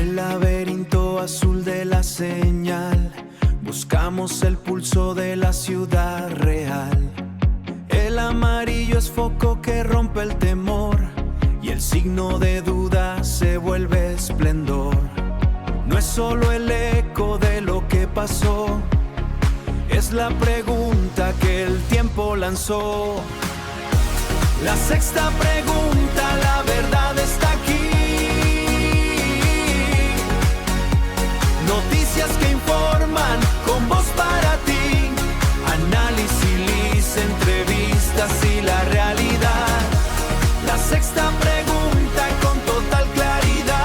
el laberinto azul de la señal, buscamos el pulso de la ciudad real. El amarillo es foco que rompe el temor, y el signo de duda se vuelve esplendor. No es solo el eco de lo que pasó, es la pregunta que el tiempo lanzó. La sexta pregunta, la verdad está aquí. Noticias que informan con voz para ti. Análisis, entrevistas y la realidad. La sexta pregunta con total claridad.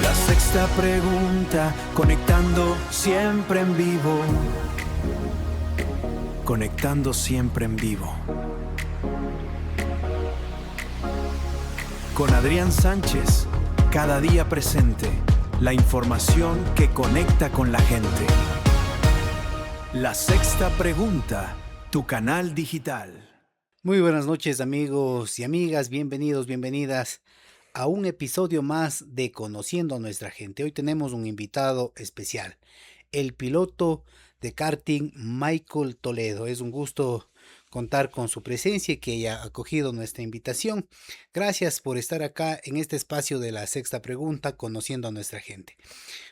La sexta pregunta, conectando siempre en vivo. Conectando siempre en vivo. Con Adrián Sánchez, cada día presente, la información que conecta con la gente. La sexta pregunta, tu canal digital. Muy buenas noches amigos y amigas, bienvenidos, bienvenidas a un episodio más de Conociendo a Nuestra Gente. Hoy tenemos un invitado especial, el piloto de karting Michael Toledo. Es un gusto contar con su presencia y que haya acogido nuestra invitación. Gracias por estar acá en este espacio de la sexta pregunta, Conociendo a Nuestra Gente.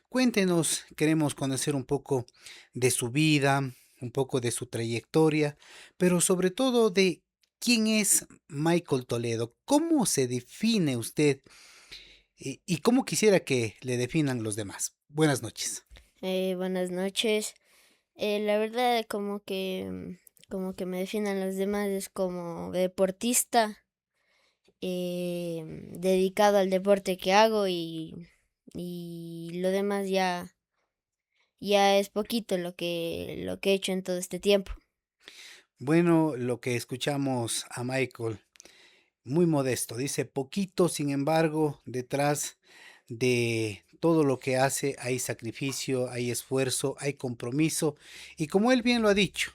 Cuéntenos, queremos conocer un poco de su vida, un poco de su trayectoria, pero sobre todo de quién es Michael Toledo, cómo se define usted y cómo quisiera que le definan los demás. Buenas noches. Buenas noches. La verdad, como que me definan los demás es como deportista, dedicado al deporte que hago y lo demás ya es poquito lo que he hecho en todo este tiempo. Bueno, lo que escuchamos a Michael, muy modesto, dice poquito, sin embargo, detrás de todo lo que hace hay sacrificio, hay esfuerzo, hay compromiso y como él bien lo ha dicho,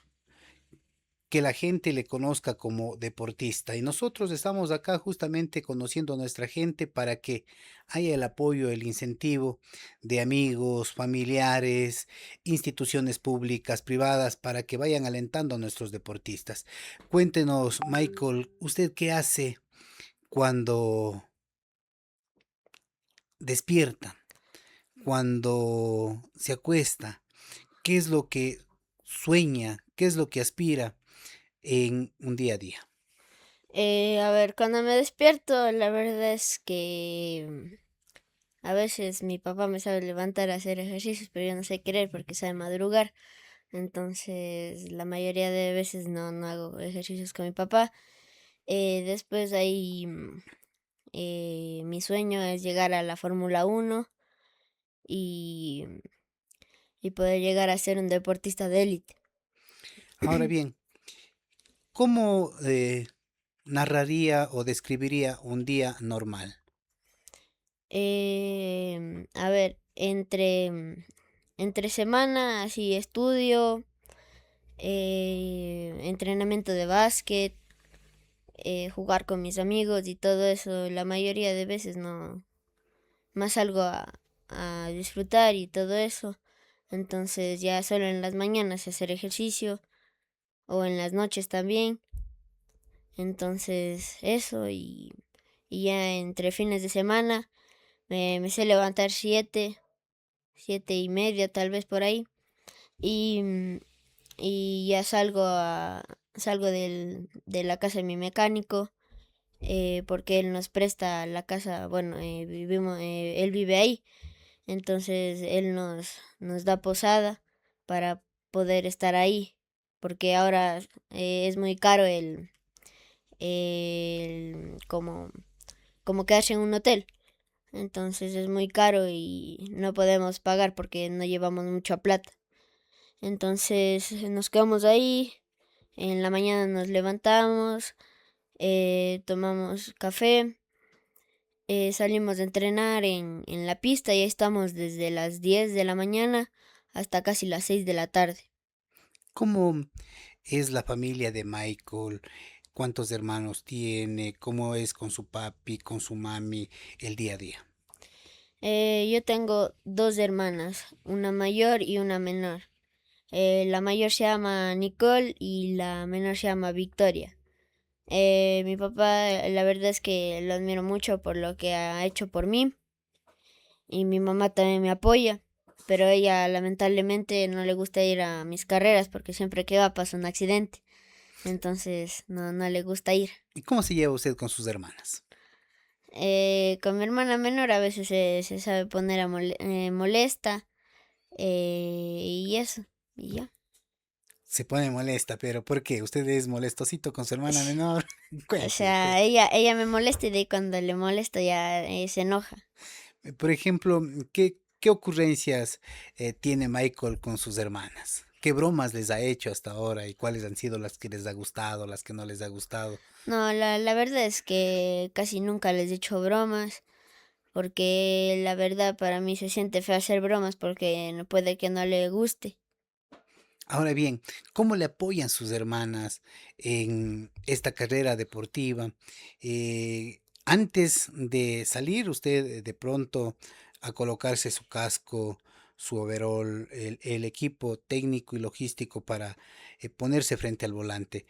que la gente le conozca como deportista. Y nosotros estamos acá justamente conociendo a nuestra gente para que haya el apoyo, el incentivo de amigos, familiares, instituciones públicas, privadas, para que vayan alentando a nuestros deportistas. Cuéntenos, Michael, ¿usted qué hace cuando despierta, cuando se acuesta? ¿Qué es lo que sueña? ¿Qué es lo que aspira en un día a día? A ver, cuando me despierto, la verdad es que a veces mi papá me sabe levantar a hacer ejercicios, pero yo no sé querer porque sabe madrugar. Entonces, la mayoría de veces no hago ejercicios con mi papá. Después ahí, mi sueño es llegar a la Fórmula 1 y, y poder llegar a ser un deportista de élite. Ahora bien, ¿cómo narraría o describiría un día normal? A ver, entre semana, así estudio, entrenamiento de básquet, jugar con mis amigos y todo eso. La mayoría de veces no más salgo a disfrutar y todo eso. Entonces ya solo en las mañanas hacer ejercicio o en las noches también. Entonces eso y ya entre fines de semana me sé levantar 7:30 tal vez por ahí. Y, y ya salgo de la casa de mi mecánico, porque él nos presta la casa, bueno, él vive ahí, entonces él nos da posada para poder estar ahí, porque ahora es muy caro como, como quedarse en un hotel, entonces es muy caro y no podemos pagar porque no llevamos mucha plata. Entonces nos quedamos ahí, en la mañana nos levantamos, tomamos café, salimos de entrenar en la pista y ahí estamos desde las 10 de la mañana hasta casi las 6 de la tarde. ¿Cómo es la familia de Michael? ¿Cuántos hermanos tiene? ¿Cómo es con su papi, con su mami el día a día? Yo tengo dos hermanas, una mayor y una menor. La mayor se llama Nicole y la menor se llama Victoria. Mi papá, la verdad es que lo admiro mucho por lo que ha hecho por mí y mi mamá también me apoya, pero ella lamentablemente no le gusta ir a mis carreras porque siempre que va pasa un accidente, entonces no le gusta ir. ¿Y cómo se lleva usted con sus hermanas? Con mi hermana menor a veces se sabe poner molesta y eso, y ya. Se pone molesta, pero ¿por qué? ¿Usted es molestosito con su hermana menor? O Cuénteme, sea, cuénteme. ella me molesta y de ahí cuando le molesto ya se enoja. Por ejemplo, ¿qué ocurrencias tiene Michael con sus hermanas? ¿Qué bromas les ha hecho hasta ahora y cuáles han sido las que les ha gustado, las que no les ha gustado? No, la verdad es que casi nunca les he hecho bromas, porque la verdad para mí se siente feo hacer bromas porque no puede que no le guste. Ahora bien, ¿cómo le apoyan sus hermanas en esta carrera deportiva? Antes de salir usted de pronto a colocarse su casco, su overall, el equipo técnico y logístico para ponerse frente al volante.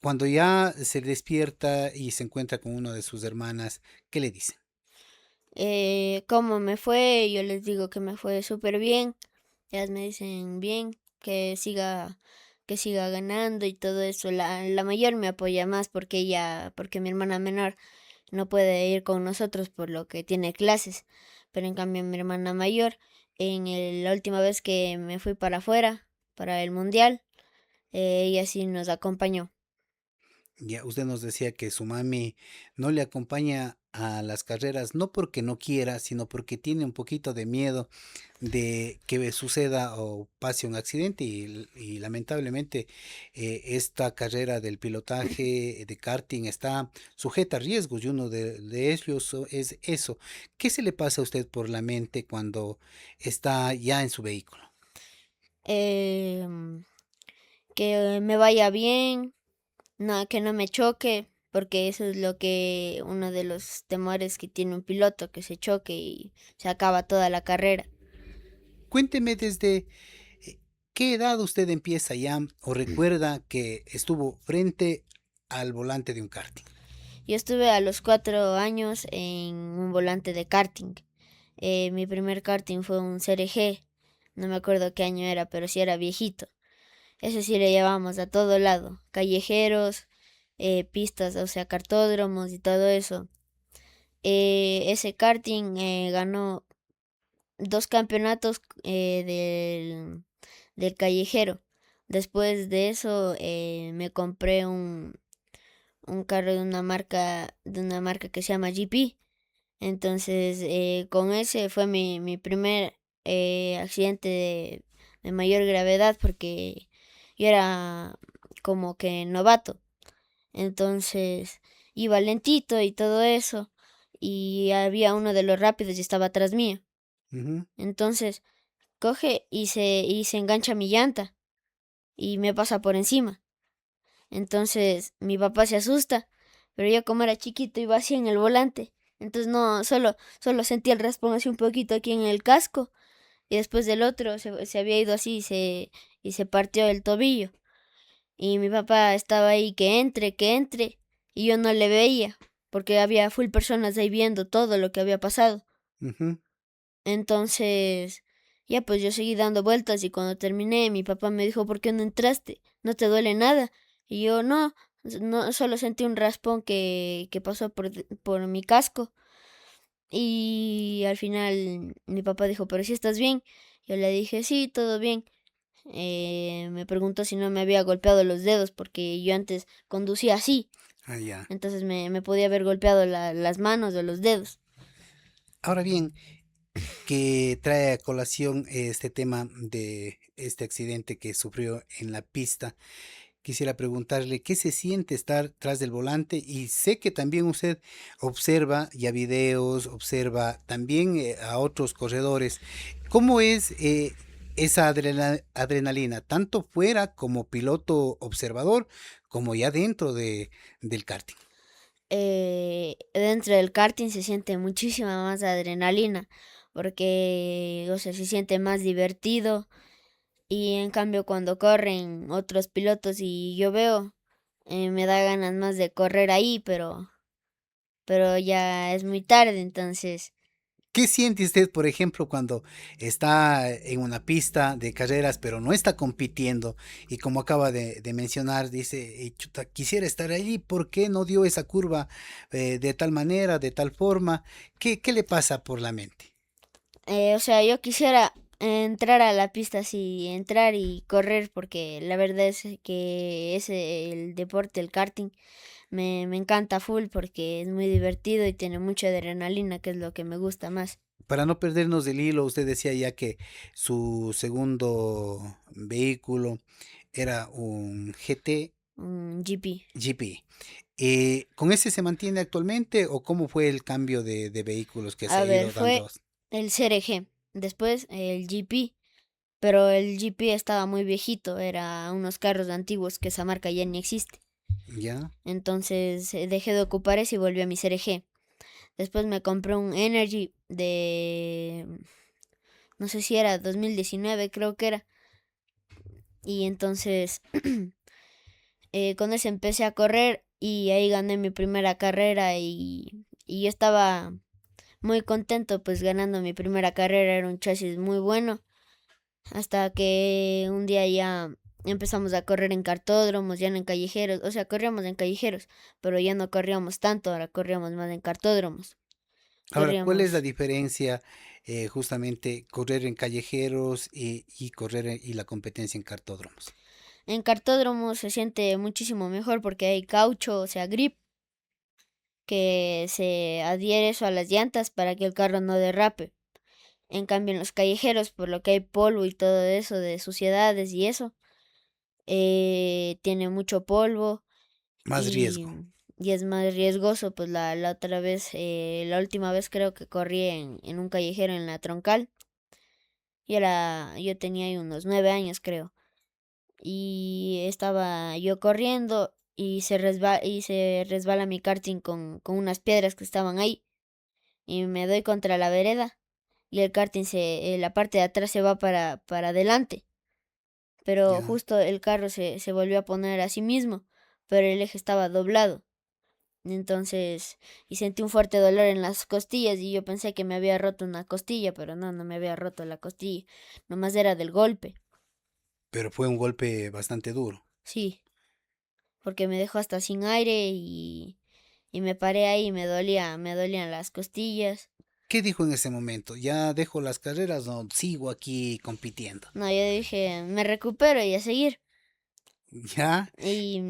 Cuando ya se despierta y se encuentra con una de sus hermanas, ¿qué le dice? ¿Cómo me fue? Yo les digo que me fue súper bien. Ellas me dicen bien, que siga ganando y todo eso. La mayor me apoya más porque porque mi hermana menor no puede ir con nosotros por lo que tiene clases. Pero en cambio mi hermana mayor, la última vez que me fui para afuera, para el mundial, ella sí nos acompañó. Ya usted nos decía que su mami no le acompaña a las carreras, no porque no quiera, sino porque tiene un poquito de miedo de que suceda o pase un accidente y lamentablemente esta carrera del pilotaje de karting está sujeta a riesgos y uno de ellos es eso. ¿Qué se le pasa a usted por la mente cuando está ya en su vehículo? Em, que me vaya bien, no, que no me choque, porque eso es uno de los temores que tiene un piloto, que se choque y se acaba toda la carrera. Cuénteme desde qué edad usted empieza ya o recuerda que estuvo frente al volante de un karting. Yo estuve a los 4 años en un volante de karting. Mi primer karting fue un CRG, no me acuerdo qué año era, pero sí era viejito. Ese sí le llevamos a todo lado, callejeros, pistas, o sea, cartódromos y todo eso. Ese karting ganó 2 campeonatos del callejero. Después de eso me compré un carro de una marca que se llama GP. Entonces con ese fue mi primer accidente de mayor gravedad porque yo era como que novato. Entonces iba lentito y todo eso. Y había uno de los rápidos y estaba atrás mío. Ujú. Entonces coge y se engancha mi llanta y me pasa por encima. Entonces mi papá se asusta, pero yo como era chiquito iba así en el volante. Entonces no, solo sentí el raspón así un poquito aquí en el casco y después del otro se había ido así y se partió el tobillo. Y mi papá estaba ahí que entre y yo no le veía porque había full personas ahí viendo todo lo que había pasado. Ujú. Entonces, ya pues yo seguí dando vueltas y cuando terminé, mi papá me dijo, ¿por qué no entraste? ¿No te duele nada? Y yo, no, no, solo sentí un raspón que pasó por mi casco. Y al final mi papá dijo, ¿pero si estás bien? Yo le dije, sí, todo bien. Me preguntó si no me había golpeado los dedos porque yo antes conducía así. Ah, ya. Entonces me podía haber golpeado las manos o los dedos. Ahora bien, que trae a colación este tema de este accidente que sufrió en la pista, quisiera preguntarle qué se siente estar tras del volante y sé que también usted observa ya videos, observa también a otros corredores. ¿Cómo es esa adrenalina, tanto fuera como piloto observador, como ya dentro del karting? Dentro del karting se siente muchísima más adrenalina, porque, o sea, se siente más divertido. Y en cambio cuando corren otros pilotos y yo veo, me da ganas más de correr ahí, pero ya es muy tarde, entonces, ¿Qué siente usted, por ejemplo, cuando está en una pista de carreras, pero no está compitiendo? Y como acaba de mencionar, dice, "Chuta, quisiera estar allí, ¿por qué no dio esa curva de tal manera, de tal forma? ¿Qué le pasa por la mente? o sea, yo quisiera entrar a la pista así, entrar y correr, porque la verdad es que ese, el deporte, el karting, me encanta full porque es muy divertido y tiene mucha adrenalina, que es lo que me gusta más. Para no perdernos del hilo, usted decía ya que su segundo vehículo era un GT Un GP. GP. ¿Con ese se mantiene actualmente o cómo fue el cambio de vehículos que se A ha ver, ido fue dando? el CRG, después el GP. Pero el GP estaba muy viejito, era unos carros antiguos que esa marca ya ni existe. ¿Ya? Entonces dejé de ocupar ese y volví a mi CRG. Después me compré un Energy de, no sé si era 2019, creo que era. Y entonces con ese empecé a correr y ahí gané mi primera carrera y yo estaba muy contento pues ganando mi primera carrera, era un chasis muy bueno. Hasta que un día ya empezamos a correr en cartódromos, ya no en callejeros, o sea, corríamos en callejeros, pero ya no corríamos tanto, ahora corríamos más en cartódromos. Ahora, ¿cuál es la Corríamos diferencia justamente correr en callejeros y y la competencia en cartódromos? en cartódromos se siente muchísimo mejor porque hay caucho, o sea, grip, que se adhiere eso a las llantas para que el carro no derrape. En cambio, en los callejeros, por lo que hay polvo y todo eso de suciedades y eso, tiene mucho polvo Más y, riesgo. y es más riesgoso. Pues la otra vez, la última vez creo que corrí en un callejero en la Troncal. Yo tenía ahí unos 9 años creo. Y estaba yo corriendo y se resbala mi karting con unas piedras que estaban ahí. Y me doy contra la vereda. Y el karting la parte de atrás se va para adelante. Pero ¿Ya? justo el carro se volvió a poner a sí mismo. Pero el eje estaba doblado. Entonces, y sentí un fuerte dolor en las costillas y yo pensé que me había roto una costilla, pero no, no me había roto la costilla, nomás era del golpe, Pero fue un golpe bastante duro. sí, porque me dejó hasta sin aire y me paré ahí y me dolían las costillas. ¿Qué dijo en ese momento? ¿Ya dejo las carreras o sigo aquí compitiendo? No, yo dije, me recupero y a seguir. ¿Ya? Y,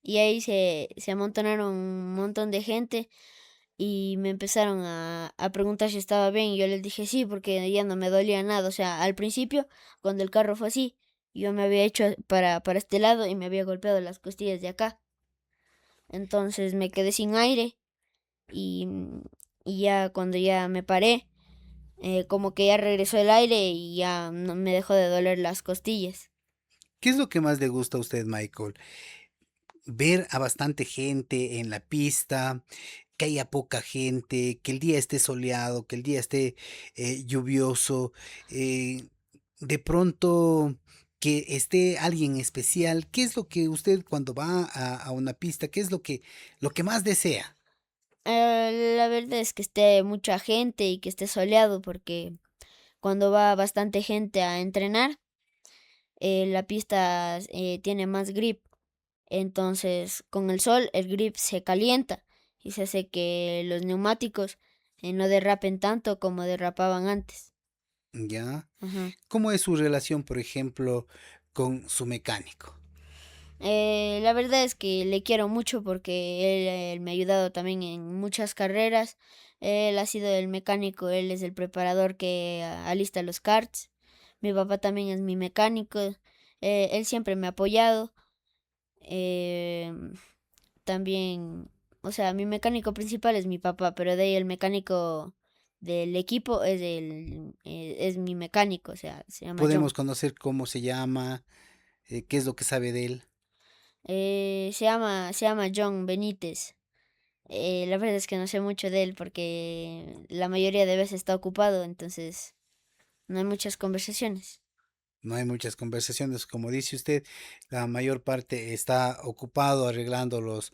y ahí se amontonaron un montón de gente y me empezaron a preguntar si estaba bien y yo les dije sí porque ya no me dolía nada. O sea, al principio, cuando el carro fue así, yo me había hecho para este lado y me había golpeado las costillas de acá. Entonces me quedé sin aire y, y ya cuando ya me paré, como que ya regresó el aire y ya no me dejó de doler las costillas. ¿Qué es lo que más le gusta a usted, Michael? Ver a bastante gente en la pista, que haya poca gente, que el día esté soleado, que el día esté lluvioso, eh, de pronto que esté alguien especial. ¿Qué es lo que usted cuando va a una pista, qué es lo que más desea? La verdad es que esté mucha gente y que esté soleado porque cuando va bastante gente a entrenar, la pista tiene más grip. Entonces, con el sol, el grip se calienta y se hace que los neumáticos no derrapen tanto como derrapaban antes. ¿Ya? Ajá. ¿Cómo es su relación, por ejemplo, con su mecánico? La verdad es que le quiero mucho porque él me ha ayudado también en muchas carreras. Él ha sido el mecánico, él es el preparador que alista los karts. Mi papá también es mi mecánico. Él siempre me ha apoyado. Em, También, o sea, mi mecánico principal es mi papá, pero de ahí el mecánico del equipo es mi mecánico, o sea, se llama John. Podemos conocer cómo se llama, qué es lo que sabe de él. Se llama John Benítez. La verdad es que no sé mucho de él porque la mayoría de veces está ocupado, entonces no hay muchas conversaciones. No hay muchas conversaciones, como dice usted, la mayor parte está ocupado arreglando los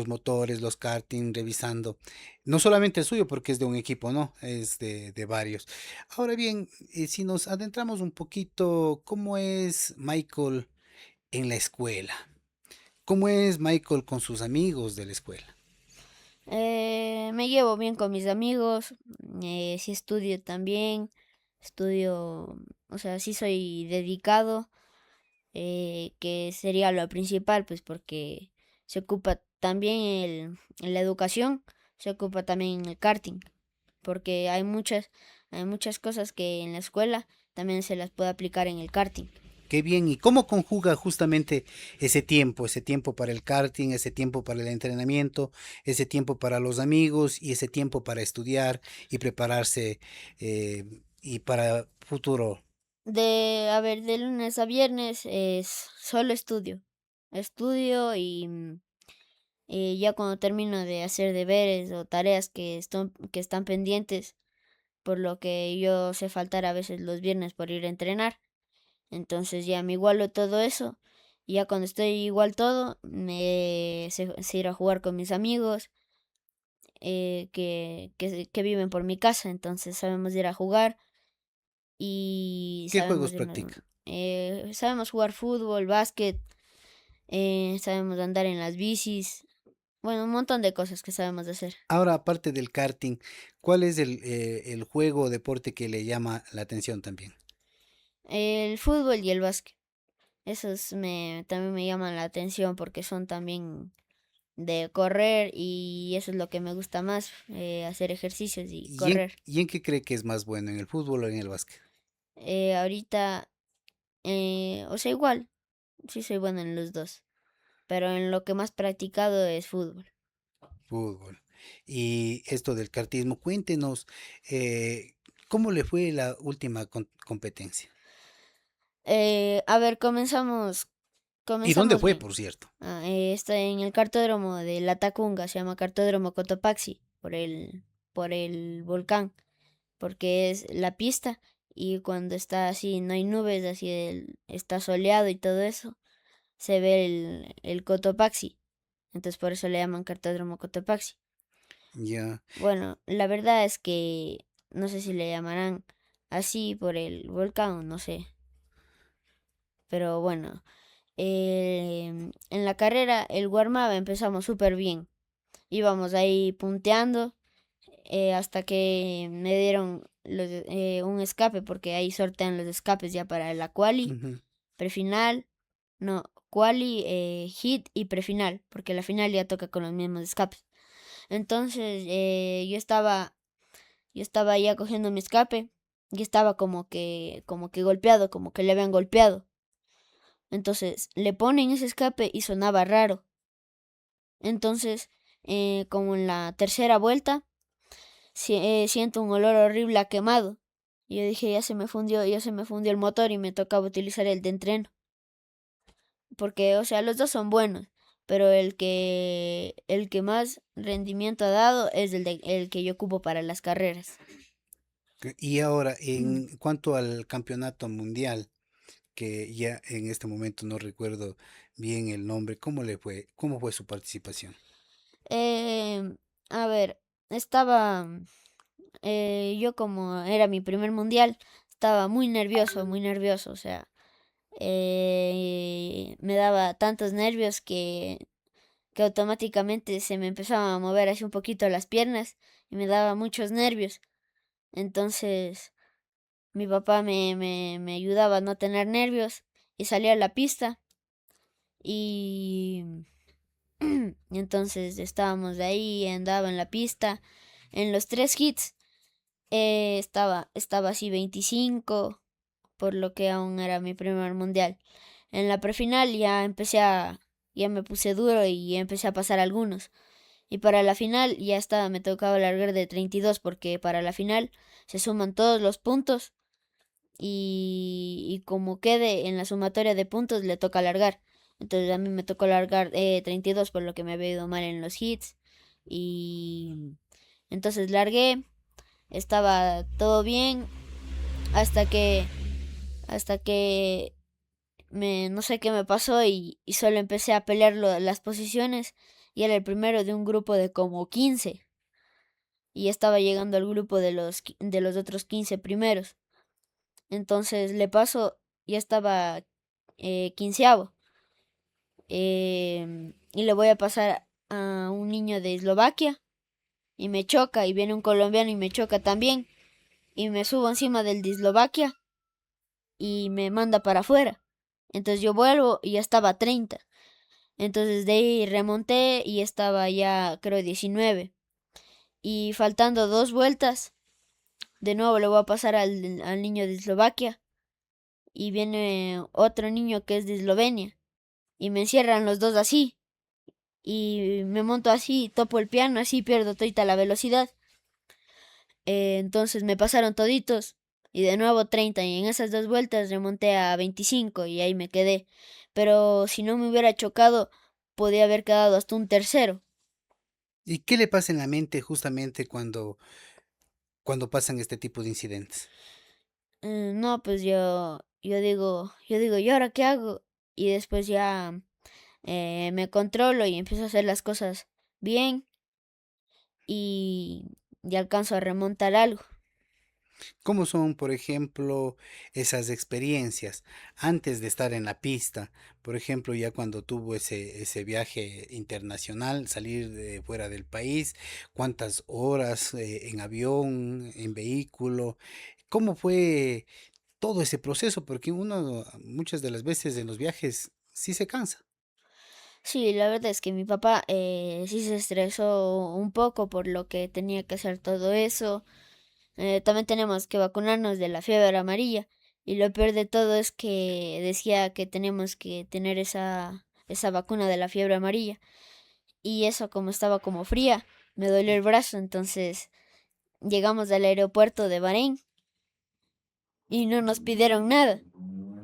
motores, los karting, revisando. No solamente el suyo, porque es de un equipo, ¿no? Es de varios. Ahora bien, si nos adentramos un poquito, ¿cómo es Michael en la escuela? ¿Cómo es Michael con sus amigos de la escuela? Me llevo bien con mis amigos, sí estudio también, estudio, o sea, sí soy dedicado, que sería lo principal, pues porque se ocupa también en la educación, se ocupa también en el karting, porque hay muchas cosas que en la escuela también se las puede aplicar en el karting. Qué bien, ¿y cómo conjuga justamente ese tiempo para el karting, ese tiempo para el entrenamiento, ese tiempo para los amigos y ese tiempo para estudiar y prepararse eh, y para futuro? A ver, de lunes a viernes es solo estudio. Estudio y ya cuando termino de hacer deberes o tareas que están pendientes, por lo que yo sé faltar a veces los viernes por ir a entrenar, entonces ya me igualo todo eso. Y ya cuando estoy igual todo, me sé ir a jugar con mis amigos que viven por mi casa, entonces sabemos ir a jugar y ¿Qué sabemos juegos irnos, practica? sabemos jugar fútbol, básquet, sabemos andar en las bicis, bueno, un montón de cosas que sabemos hacer. Ahora, aparte del karting, ¿cuál es el juego o deporte que le llama la atención también? El fútbol y el básquet, esos también me llaman la atención porque son también de correr y eso es lo que me gusta más, hacer ejercicios y correr. Y en qué cree que es más bueno, en el fútbol o en el básquet? Ahorita, o sea, igual, sí soy buena en los dos, pero en lo que más practicado es fútbol. Fútbol. Y esto del kartismo, cuéntenos, ¿cómo le fue la última competencia? A ver, comenzamos, ¿Y dónde comenzamos fue, bien. por cierto? Está en el cartódromo de La Tacunga, se llama cartódromo Cotopaxi, por el volcán, porque es la pista y cuando está así, no hay nubes, así está soleado y todo eso, se ve el Cotopaxi. Entonces por eso le llaman cartódromo Cotopaxi. Ya. Bueno, la verdad es que no sé si le llamarán así por el volcán, no sé, pero bueno. En la carrera, el warm-up empezamos súper bien. Íbamos ahí punteando hasta que me dieron un escape, porque ahí sortean los escapes ya para la quali, Ujú. prefinal, no, quali, hit y prefinal, porque la final ya toca con los mismos escapes. Entonces yo estaba ya cogiendo mi escape y estaba como que golpeado, como que le habían golpeado. Entonces le ponen ese escape y sonaba raro. Entonces, como en la tercera vuelta, siento un olor horrible a quemado. Y yo dije, ya se me fundió el motor y me tocaba utilizar el de entreno. Porque, o sea, los dos son buenos, pero el que más rendimiento ha dado es el que yo ocupo para las carreras. Y ahora, en cuanto al campeonato mundial, que ya en este momento no recuerdo bien el nombre, ¿cómo le fue? ¿Cómo fue su participación? Eh, a ver, estaba, yo como era mi primer mundial, estaba muy nervioso, o sea, me daba tantos nervios que automáticamente se me empezaban a mover así un poquito las piernas y me daba muchos nervios. Entonces mi papá me ayudaba a no tener nervios y salía a la pista y, y entonces estábamos de ahí, andaba en la pista. En los tres hits estaba así 25, por lo que aún era mi primer mundial. En la prefinal ya me puse duro y empecé a pasar algunos. Y para la final ya estaba, me tocaba largar de 32 porque para la final se suman todos los puntos y como quede en la sumatoria de puntos le toca largar. Entonces a mí me tocó largar 32 por lo que me había ido mal en los hits. Y entonces largué, estaba todo bien hasta que, hasta que no sé qué me pasó y solo empecé a pelear las posiciones y era el primero de un grupo de como 15 y estaba llegando al grupo de de los otros 15 primeros. Entonces le paso, ya estaba quinceavo y le voy a pasar a un niño de Eslovaquia y me choca y viene un colombiano y me choca también y me subo encima del de Eslovaquia y me manda para afuera. Entonces yo vuelvo y ya estaba a 30. Entonces de ahí remonté y estaba ya creo 19. Y faltando dos vueltas, de nuevo le voy a pasar al niño de Eslovaquia y viene otro niño que es de Eslovenia y me encierran los dos así y me monto así, topo el piano, así pierdo toda la velocidad. Entonces me pasaron toditos y de nuevo 30 y en esas dos vueltas remonté a 25 y ahí me quedé. Pero si no me hubiera chocado, podía haber quedado hasta un tercero. ¿Y qué le pasa en la mente justamente cuando pasan este tipo de incidentes? No, pues yo digo, ¿y ahora qué hago? Y después ya me controlo y empiezo a hacer las cosas bien y, y alcanzo a remontar algo. ¿Cómo son, por ejemplo, esas experiencias antes de estar en la pista? Por ejemplo, ya cuando tuvo ese viaje internacional, salir de fuera del país, ¿cuántas horas en avión, en vehículo? ¿Cómo fue todo ese proceso? Porque uno muchas de las veces en los viajes sí se cansa. Sí, la verdad es que mi papá sí se estresó un poco por lo que tenía que hacer todo eso. También tenemos que vacunarnos de la fiebre amarilla. Y lo peor de todo es que decía que tenemos que tener esa vacuna de la fiebre amarilla. Y eso como estaba como fría, me dolió el brazo. Entonces llegamos al aeropuerto de Bahrein y no nos pidieron nada.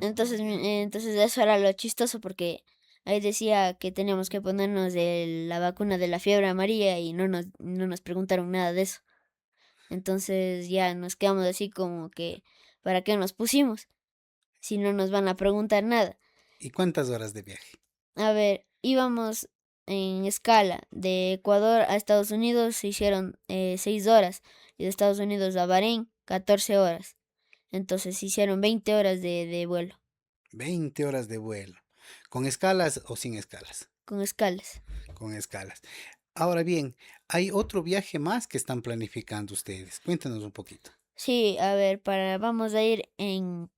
Entonces eso era lo chistoso porque ahí decía que teníamos que ponernos de la vacuna de la fiebre amarilla y no nos preguntaron nada de eso. Entonces ya nos quedamos así como que, ¿para qué nos pusimos? Si no nos van a preguntar nada. ¿Y cuántas horas de viaje? A ver, íbamos en escala. De Ecuador a Estados Unidos se hicieron 6 horas y de Estados Unidos a Bahrein 14 horas. Entonces se hicieron 20 horas de vuelo 20 horas de vuelo. ¿Con escalas o sin escalas? con escalas. Con escalas. Ahora bien, hay otro viaje más que están planificando ustedes. Cuéntanos un poquito. Sí, a ver, vamos a ir en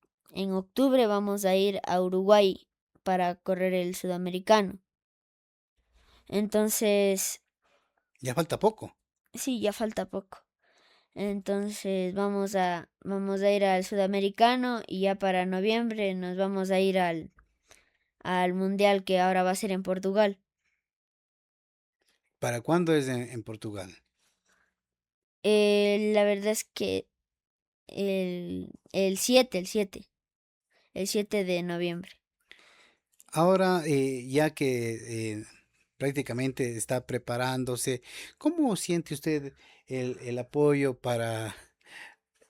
octubre, vamos a ir a Uruguay para correr el sudamericano. Entonces, Ya falta poco. sí, ya falta poco. Entonces vamos a ir al sudamericano y ya para noviembre nos vamos a ir al mundial que ahora va a ser en Portugal. ¿Para cuándo es en Portugal? La verdad es que el 7 de noviembre. Ahora, ya que prácticamente está preparándose, ¿cómo siente usted el apoyo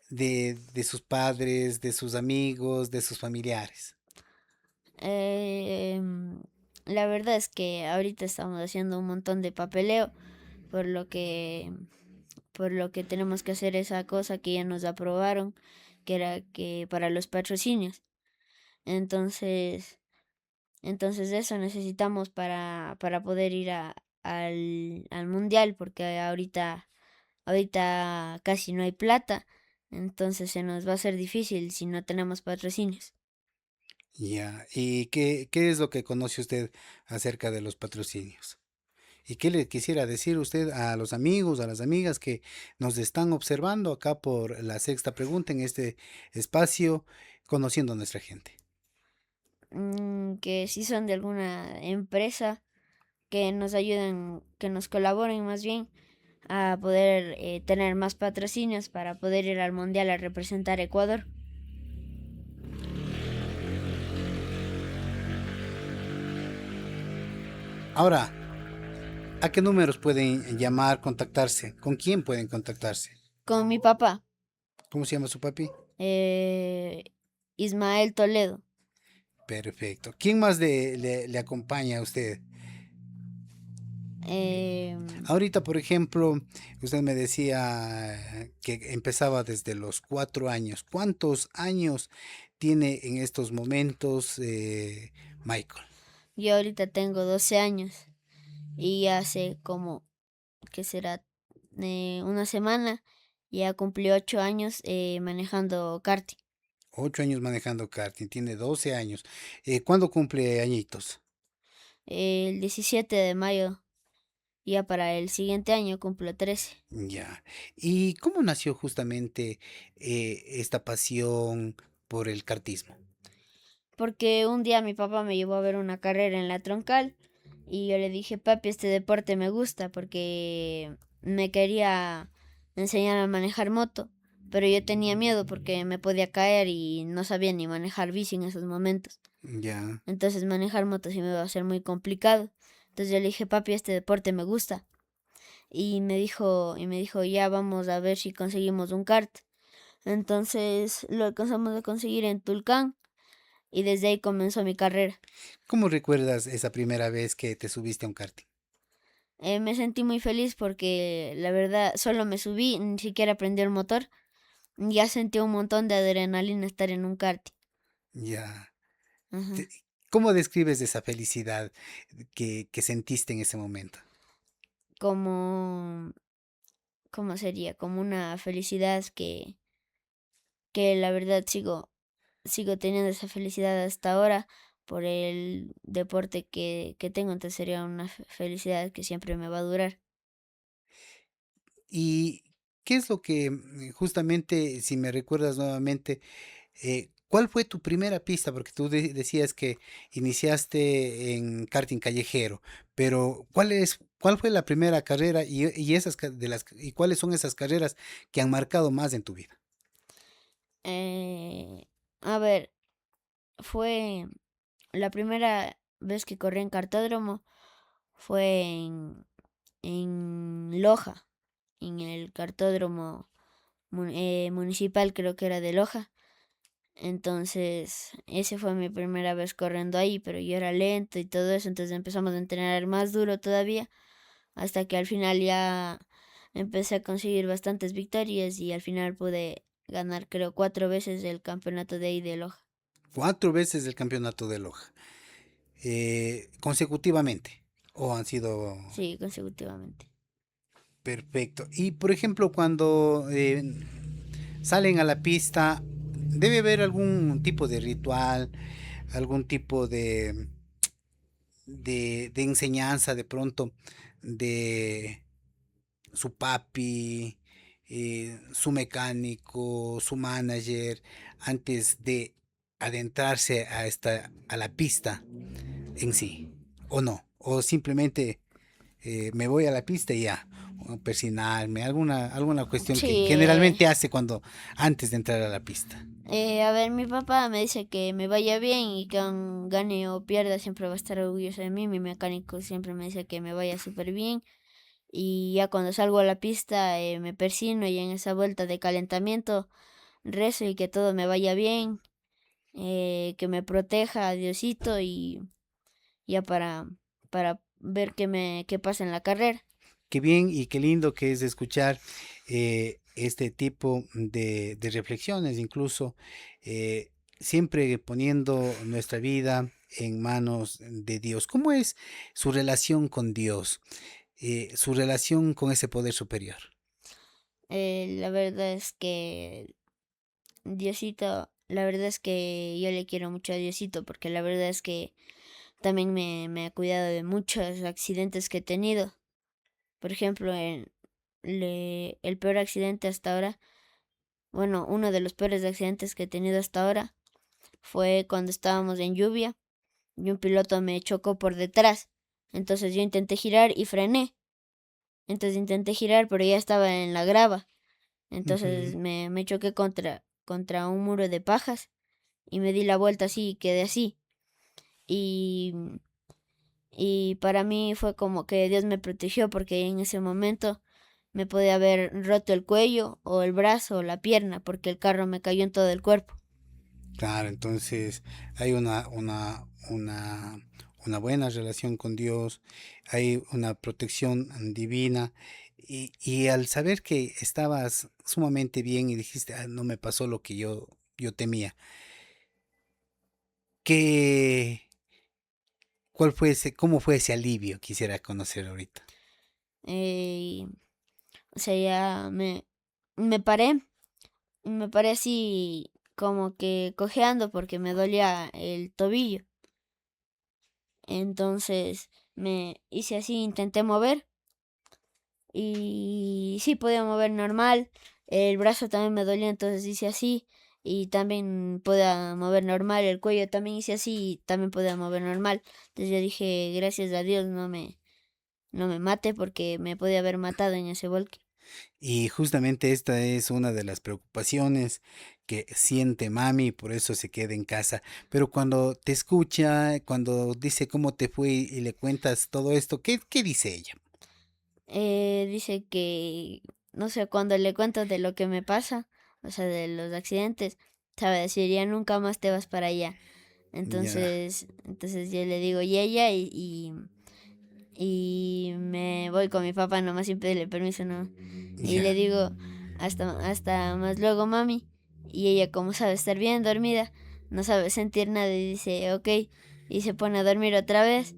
de sus padres, de sus amigos, de sus familiares? Em, la verdad es que ahorita estamos haciendo un montón de papeleo, por lo que, por lo que tenemos que hacer esa cosa que ya nos aprobaron, que era que para los patrocinios. Entonces, entonces eso necesitamos para poder ir al mundial, porque ahorita casi no hay plata, entonces se nos va a hacer difícil si no tenemos patrocinios. Ya, ¿y qué es lo que conoce usted acerca de los patrocinios? ¿Y qué le quisiera decir usted a los amigos, a las amigas que nos están observando acá por la sexta pregunta en este espacio, conociendo a nuestra gente? Que si son de alguna empresa, que nos ayuden, que nos colaboren más bien a poder tener más patrocinios para poder ir al mundial a representar a Ecuador. Ahora, ¿a qué números pueden llamar, contactarse? ¿Con quién pueden contactarse? Con mi papá, ¿Cómo se llama su papi? eh, Ismael Toledo. Perfecto. ¿Quién más le acompaña a usted? Em, Ahorita, por ejemplo, usted me decía que empezaba desde los 4 años. ¿Cuántos años tiene en estos momentos Michael? yo ahorita tengo 12 años y hace como, ¿qué será? Una semana ya cumplí 8 años manejando karting. 8 años manejando karting, tiene 12 años. ¿Cuándo cumple añitos? El 17 de mayo, ya para el siguiente año cumplo 13. Ya. ¿Y cómo nació justamente esta pasión por el kartismo? Porque un día mi papá me llevó a ver una carrera en la Troncal y yo le dije, papi, este deporte me gusta porque me quería enseñar a manejar moto, pero yo tenía miedo porque me podía caer y no sabía ni manejar bici en esos momentos. Ya. Entonces manejar moto sí me iba a ser muy complicado. Entonces yo le dije, papi, este deporte me gusta. Y me dijo, ya vamos a ver si conseguimos un kart. Entonces lo alcanzamos a conseguir en Tulcán y desde ahí comenzó mi carrera. ¿Cómo recuerdas esa primera vez que te subiste a un karting? Me sentí muy feliz porque la verdad solo me subí, ni siquiera prendí el motor. Ya sentí un montón de adrenalina estar en un karting. Ya. Ajá. Te- ¿Cómo describes esa felicidad que sentiste en ese momento? Como, ¿cómo sería? Como una felicidad que la verdad sigo teniendo esa felicidad hasta ahora por el deporte que tengo, entonces sería una felicidad que siempre me va a durar. ¿Y qué es lo que justamente, si me recuerdas nuevamente, cuál fue tu primera pista? Porque tú decías que iniciaste en karting callejero, pero cuál fue la primera carrera y y cuáles son esas carreras que han marcado más en tu vida? Eh, a ver, fue la primera vez que corrí en cartódromo fue en Loja, en el cartódromo municipal, creo que era de Loja. Entonces, ese fue mi primera vez corriendo ahí, pero yo era lento y todo eso, entonces empezamos a entrenar más duro todavía, hasta que al final ya empecé a conseguir bastantes victorias y al final pude ganar, creo, 4 veces el campeonato de ahí de Loja. 4 veces el campeonato de Loja, consecutivamente, o han sido Sí, consecutivamente. perfecto. Y por ejemplo, cuando salen a la pista, debe haber algún tipo de ritual, algún tipo de enseñanza de pronto de su papi, su mecánico, su manager, antes de adentrarse a la pista en sí, o no, o simplemente me voy a la pista y ya, o persinarme, alguna cuestión que Sí, generalmente hace cuando antes de entrar a la pista. a ver, mi papá me dice que me vaya bien y que gane o pierda siempre va a estar orgulloso de mí. Mi mecánico siempre me dice que me vaya súper bien. Y ya cuando salgo a la pista me persino y en esa vuelta de calentamiento rezo y que todo me vaya bien, que me proteja Diosito y ya para ver qué pasa en la carrera. Qué bien y qué lindo que es escuchar este tipo de reflexiones, incluso siempre poniendo nuestra vida en manos de Dios. ¿Cómo es su relación con Dios? Su relación con ese poder superior. La verdad es que Diosito, la verdad es que yo le quiero mucho a Diosito porque la verdad es que también me ha cuidado de muchos accidentes que he tenido. Por ejemplo, el peor accidente hasta ahora, bueno, uno de los peores accidentes que he tenido hasta ahora fue cuando estábamos en lluvia y un piloto me chocó por detrás. Entonces yo intenté girar y frené. Entonces intenté girar, pero ya estaba en la grava. Ujú. Entonces me choqué contra un muro de pajas y me di la vuelta así y quedé así. Y, y para mí fue como que Dios me protegió porque en ese momento me podía haber roto el cuello o el brazo o la pierna porque el carro me cayó en todo el cuerpo. Claro, entonces hay una buena relación con Dios, hay una protección divina y al saber que estabas sumamente bien y dijiste, "Ah, no me pasó lo que yo temía, ¿qué, cómo fue ese alivio? Quisiera conocer ahorita. Eh, o sea, me paré, me paré así como que cojeando porque me dolía el tobillo. Entonces me hice así, intenté mover y sí podía mover normal. El brazo también me dolía, entonces hice así y también podía mover normal. El cuello también hice así y también podía mover normal. Entonces yo dije, gracias a Dios no me mate porque me podía haber matado en ese volque. Y justamente esta es una de las preocupaciones que siente mami y por eso se queda en casa. Pero cuando te escucha, cuando dice cómo te fue y le cuentas todo esto, ¿qué dice ella? Dice que, no sé, cuando le cuento de lo que me pasa, o sea, de los accidentes, sabe decir, ya nunca más te vas para allá. Ya, Entonces yo le digo, y ella, y me voy con mi papá, nomás sin pedirle permiso, ¿no? Y le ya. digo, hasta más luego, mami. Y ella, como sabe estar bien dormida, no sabe sentir nada y dice, ok, y se pone a dormir otra vez.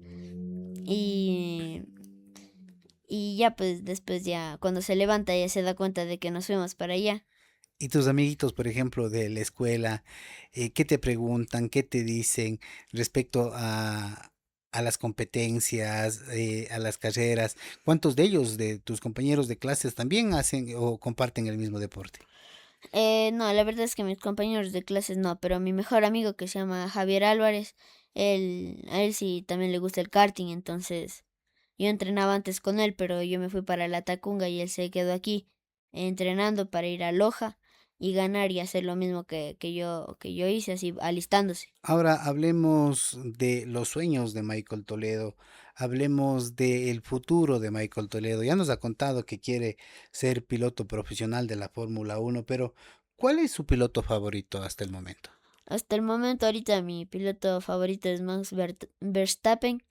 Y, y ya, pues después ya, cuando se levanta, ya se da cuenta de que nos fuimos para allá. Y tus amiguitos, por ejemplo, de la escuela, ¿qué te preguntan, qué te dicen respecto a las competencias, a las carreras? ¿Cuántos de ellos, de tus compañeros de clases, también hacen o comparten el mismo deporte? No, la verdad es que mis compañeros de clases no, pero mi mejor amigo que se llama Javier Álvarez, a él sí también le gusta el karting, entonces yo entrenaba antes con él, pero yo me fui para la Tacunga y él se quedó aquí entrenando para ir a Loja y ganar y hacer lo mismo que yo hice, así alistándose. Ahora hablemos de los sueños de Michael Toledo, hablemos del futuro de Michael Toledo. Ya nos ha contado que quiere ser piloto profesional de la Fórmula Uno, pero ¿cuál es su piloto favorito hasta el momento? Hasta el momento, ahorita mi piloto favorito es Verstappen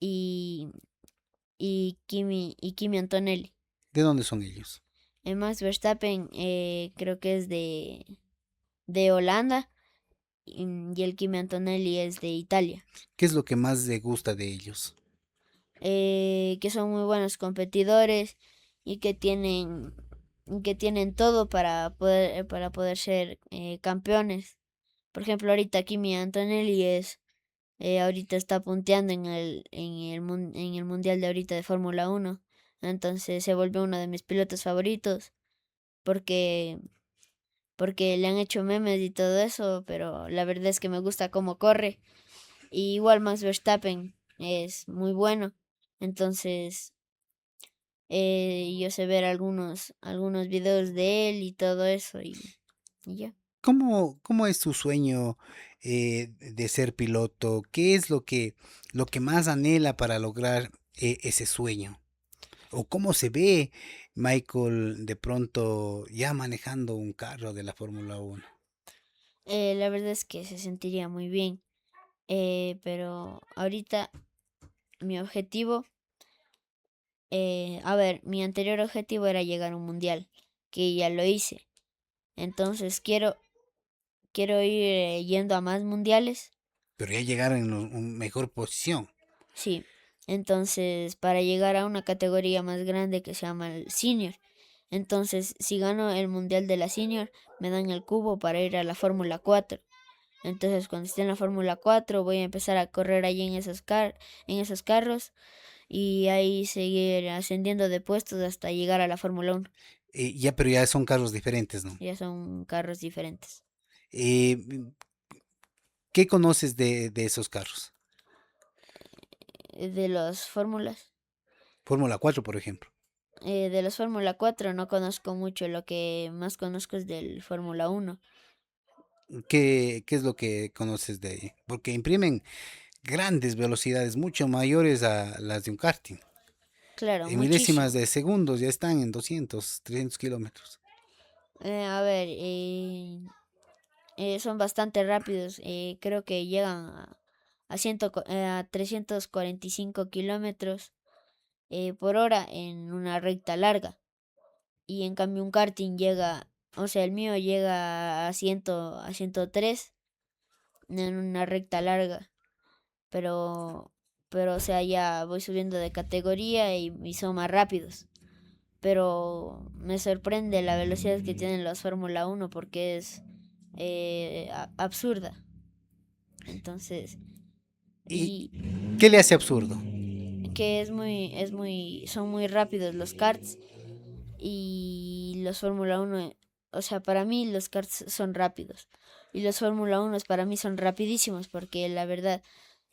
y, y Kimi Antonelli. ¿De dónde son ellos? Max Verstappen creo que es de Holanda y el Kimi Antonelli es de Italia. ¿Qué es lo que más le gusta de ellos? Que son muy buenos competidores y que tienen todo para poder ser campeones. Por ejemplo, ahorita Kimi Antonelli ahorita está punteando en el mundial de ahorita de Fórmula Uno. Entonces se volvió uno de mis pilotos favoritos porque porque le han hecho memes y todo eso, pero la verdad es que me gusta cómo corre. Y igual Max Verstappen es muy bueno. Entonces, yo sé ver algunos videos de él y todo eso y ya. ¿Cómo es tu sueño de ser piloto? ¿Qué es lo que más anhela para lograr ese sueño? ¿O cómo se ve Michael de pronto ya manejando un carro de la Fórmula Uno? La verdad es que se sentiría muy bien. Pero ahorita mi objetivo, a ver, mi anterior objetivo era llegar a un mundial, que ya lo hice. Entonces quiero ir yendo a más mundiales. Pero ya llegar en mejor posición. Sí, entonces para llegar a una categoría más grande que se llama el senior. Entonces, si gano el mundial de la senior, me dan el cubo para ir a la Fórmula 4. Entonces, cuando esté en la Fórmula 4, voy a empezar a correr ahí en esos carros y ahí seguir ascendiendo de puestos hasta llegar a la Fórmula 1. Ya, pero ya son carros diferentes, ¿no? Ya son carros diferentes. Eh, ¿Qué conoces de esos carros? de los fórmulas. Fórmula 4, por ejemplo. De los Fórmula 4 no conozco mucho, lo que más conozco es del Fórmula 1. ¿Qué es lo que conoces de ahí? Porque imprimen grandes velocidades, mucho mayores a las de un karting. Claro, En milésimas muchísimo. de segundos ya están en 200, 300 kilómetros. A ver, son bastante rápidos. Creo que llegan a 345 kilómetros por hora en una recta larga. Y en cambio un karting llega, o sea, el mío llega a 103 en una recta larga. Pero, pero o sea, ya voy subiendo de categoría y son más rápidos. Pero me sorprende la velocidad que tienen los Fórmula 1 porque es absurda. Entonces, ¿Y y qué le hace absurdo? que son muy rápidos los karts y los Fórmula 1, o sea, para mí los karts son rápidos y los Fórmula 1 para mí son rapidísimos porque la verdad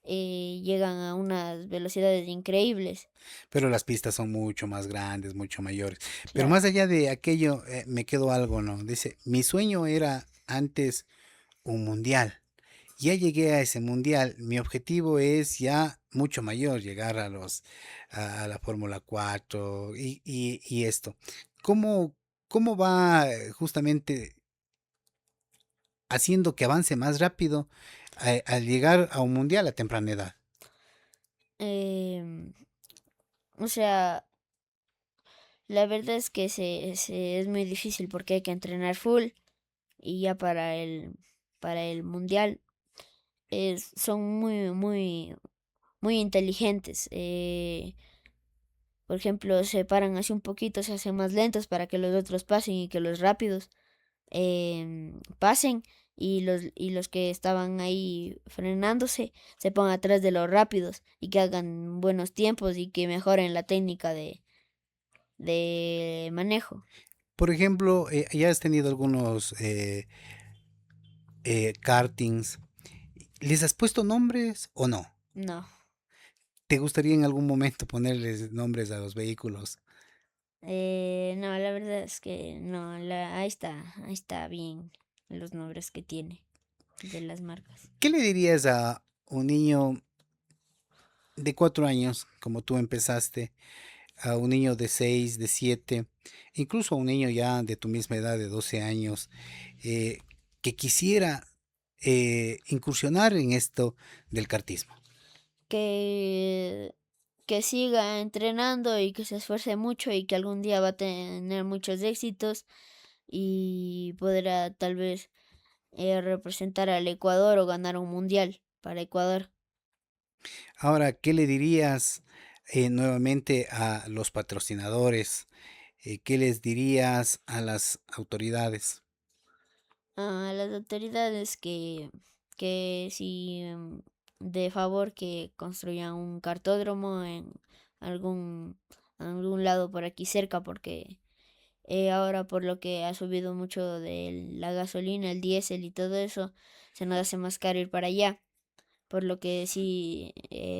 llegan a unas velocidades increíbles. Pero las pistas son mucho más grandes, mucho mayores. Pero Claro, más allá de aquello, me quedó algo, ¿no? Dice, mi sueño era antes un mundial. Ya llegué a ese mundial. Mi objetivo es ya mucho mayor, llegar a la Fórmula 4 y esto. ¿Cómo, cómo va justamente haciendo que avance más rápido al llegar a un mundial a temprana edad? em, o sea, la verdad es que es muy difícil porque hay que entrenar full y ya para el mundial son muy inteligentes. Por ejemplo, se paran así un poquito, se hacen más lentos para que los otros pasen y que los rápidos pasen y los que estaban ahí frenándose se pongan atrás de los rápidos y que hagan buenos tiempos y que mejoren la técnica de manejo. Por ejemplo, ya has tenido algunos kartings. ¿Les has puesto nombres o no? No, ¿Te gustaría en algún momento ponerles nombres a los vehículos? no, la verdad es que no, ahí está bien los nombres que tiene de las marcas. ¿Qué le dirías a un niño de 4 años, como tú empezaste, a un niño de 6, de 7, incluso a un niño ya de tu misma edad, de 12 años, eh, que quisiera incursionar en esto del kartismo? Que, que siga entrenando y que se esfuerce mucho y que algún día va a tener muchos éxitos y podrá tal vez representar al Ecuador o ganar un mundial para Ecuador. Ahora, ¿qué le dirías nuevamente a los patrocinadores? ¿Qué les dirías a las autoridades? A las autoridades que si de favor que construyan un cartódromo en algún, algún lado por aquí cerca porque ahora por lo que ha subido mucho de la gasolina, el diésel y todo eso, se nos hace más caro ir para allá, por lo que sí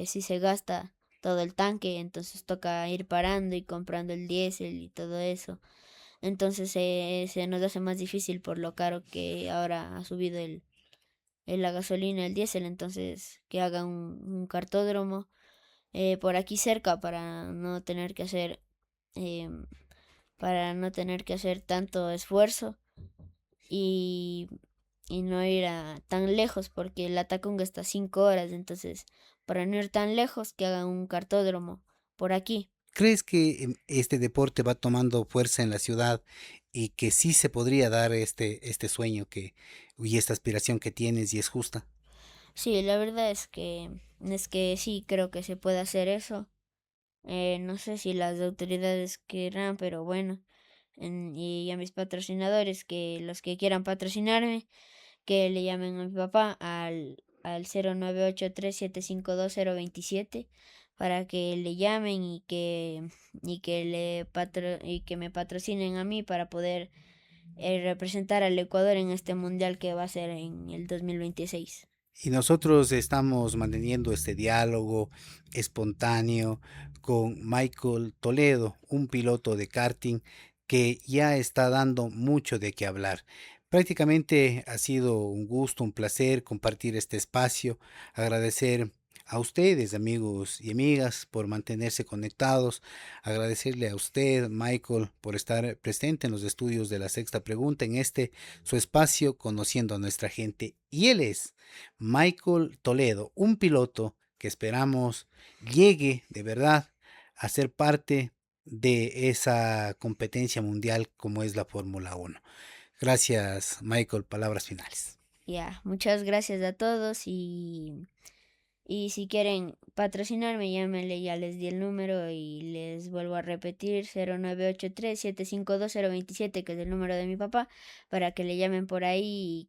se gasta todo el tanque, entonces toca ir parando y comprando el diésel y todo eso. Entonces se nos hace más difícil por lo caro que ahora ha subido la gasolina, el diésel, entonces que haga un cartódromo por aquí cerca em, para no tener que hacer tanto esfuerzo y, y no ir tan lejos, porque la Tacunga está 5 horas, entonces para no ir tan lejos, que hagan un cartódromo por aquí. ¿Crees que este deporte va tomando fuerza en la ciudad y que sí se podría dar este sueño y esta aspiración que tienes y es justa? Sí, la verdad es que sí, creo que se puede hacer eso. No sé si las autoridades querrán, pero bueno. Y a mis patrocinadores, que los que quieran patrocinarme, que le llamen a mi papá al 0983752027 para que le llamen y que me patrocinen a mí para poder representar al Ecuador en este mundial que va a ser en el 2026. Y nosotros estamos manteniendo este diálogo espontáneo con Michael Toledo, un piloto de karting que ya está dando mucho de qué hablar. Prácticamente ha sido un gusto, un placer compartir este espacio, agradecer a ustedes, amigos y amigas, por mantenerse conectados, agradecerle a usted, Michael, por estar presente en los estudios de la Sexta Pregunta en este su espacio, conociendo a nuestra gente. Y él es Michael Toledo, un piloto que esperamos llegue de verdad a ser parte de esa competencia mundial como es la Fórmula 1. Gracias, Michael. Palabras finales. Ya, muchas gracias a todos y si quieren patrocinarme, llámenle, ya les di el número y les vuelvo a repetir 0983-752-027, que es el número de mi papá, para que le llamen por ahí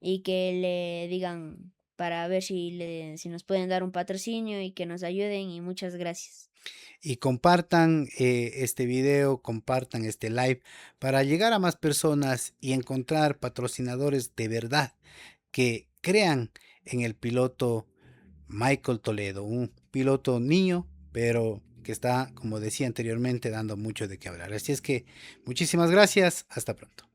y que le digan para ver si nos pueden dar un patrocinio y que nos ayuden y muchas gracias. Y compartan este video, compartan este live para llegar a más personas y encontrar patrocinadores de verdad que crean en el piloto Michael Toledo, un piloto niño, pero que está, como decía anteriormente, dando mucho de qué hablar. Así es que muchísimas gracias, hasta pronto.